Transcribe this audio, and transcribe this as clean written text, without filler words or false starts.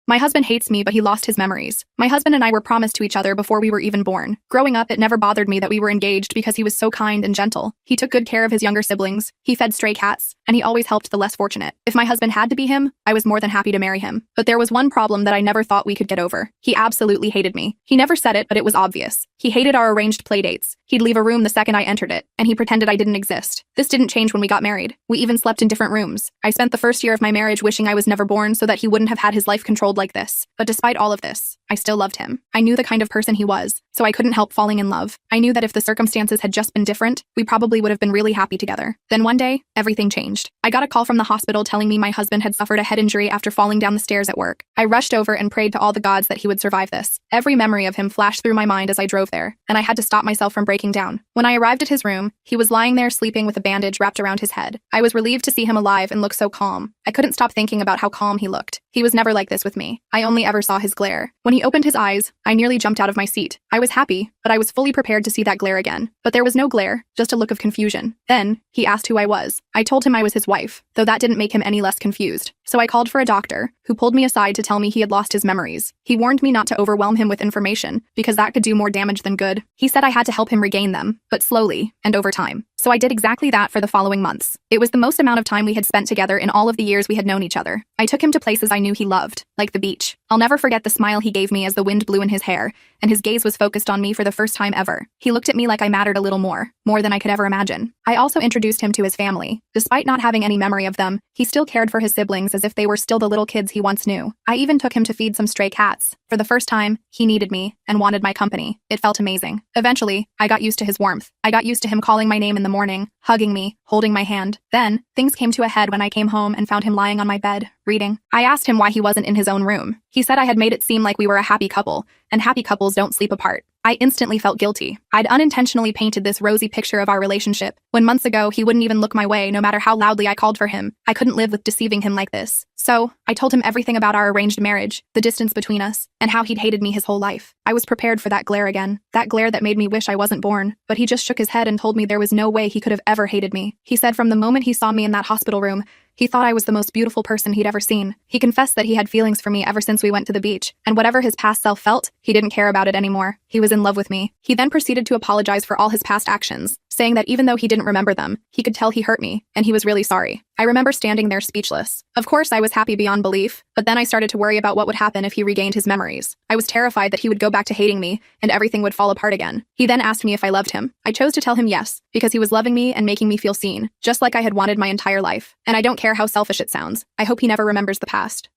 My husband hates me, but he lost his memories. My husband and I were promised to each other before we were even born. Growing up, it never bothered me that we were engaged because he was so kind and gentle. He took good care of his younger siblings, he fed stray cats, and he always helped the less fortunate. If my husband had to be him, I was more than happy to marry him. But there was one problem that I never thought we could get over. He absolutely hated me. He never said it, but it was obvious. He hated our arranged playdates. He'd leave a room the second I entered it, and he pretended I didn't exist. This didn't change when we got married. We even slept in different rooms. I spent the first year of my marriage wishing I was never born so that he wouldn't have had his life controlled like this. But despite all of this, I still loved him. I knew the kind of person he was, so I couldn't help falling in love. I knew that if the circumstances had just been different, we probably would have been really happy together. Then one day, everything changed. I got a call from the hospital telling me my husband had suffered a head injury after falling down the stairs at work. I rushed over and prayed to all the gods that he would survive this. Every memory of him flashed through my mind as I drove there, and I had to stop myself from breaking down. When I arrived at his room, he was lying there sleeping with a bandage wrapped around his head. I was relieved to see him alive and look so calm. I couldn't stop thinking about how calm he looked. He was never like this with me. I only ever saw his glare. When he opened his eyes, I nearly jumped out of my seat. I was happy, but I was fully prepared to see that glare again. But there was no glare, just a look of confusion. Then, he asked who I was. I told him I was his wife, though that didn't make him any less confused. So I called for a doctor, who pulled me aside to tell me he had lost his memories. He warned me not to overwhelm him with information, because that could do more damage than good. He said I had to help him regain them, but slowly, and over time. So I did exactly that for the following months. It was the most amount of time we had spent together in all of the years we had known each other. I took him to places I knew he loved, like the beach. I'll never forget the smile he gave me as the wind blew in his hair, and his gaze was focused on me for the first time ever. He looked at me like I mattered a little more than I could ever imagine. I also introduced him to his family. Despite not having any memory of them, he still cared for his siblings as if they were still the little kids he once knew. I even took him to feed some stray cats. For the first time, he needed me and wanted my company. It felt amazing. Eventually, I got used to his warmth. I got used to him calling my name in the morning, hugging me, holding my hand. Then, things came to a head when I came home and found him lying on my bed, reading. I asked him why he wasn't in his own room. He said I had made it seem like we were a happy couple, and happy couples don't sleep apart. I instantly felt guilty. I'd unintentionally painted this rosy picture of our relationship, when months ago he wouldn't even look my way no matter how loudly I called for him. I couldn't live with deceiving him like this. So, I told him everything about our arranged marriage, the distance between us, and how he'd hated me his whole life. I was prepared for that glare again, that glare that made me wish I wasn't born, but he just shook his head and told me there was no way he could have ever hated me. He said from the moment he saw me in that hospital room, he thought I was the most beautiful person he'd ever seen. He confessed that he had feelings for me ever since we went to the beach, and whatever his past self felt, he didn't care about it anymore. He was in love with me. He then proceeded to apologize for all his past actions, saying that even though he didn't remember them, he could tell he hurt me, and he was really sorry. I remember standing there speechless. Of course, I was happy beyond belief, but then I started to worry about what would happen if he regained his memories. I was terrified that he would go back to hating me, and everything would fall apart again. He then asked me if I loved him. I chose to tell him yes, because he was loving me and making me feel seen, just like I had wanted my entire life. And I don't care how selfish it sounds. I hope he never remembers the past.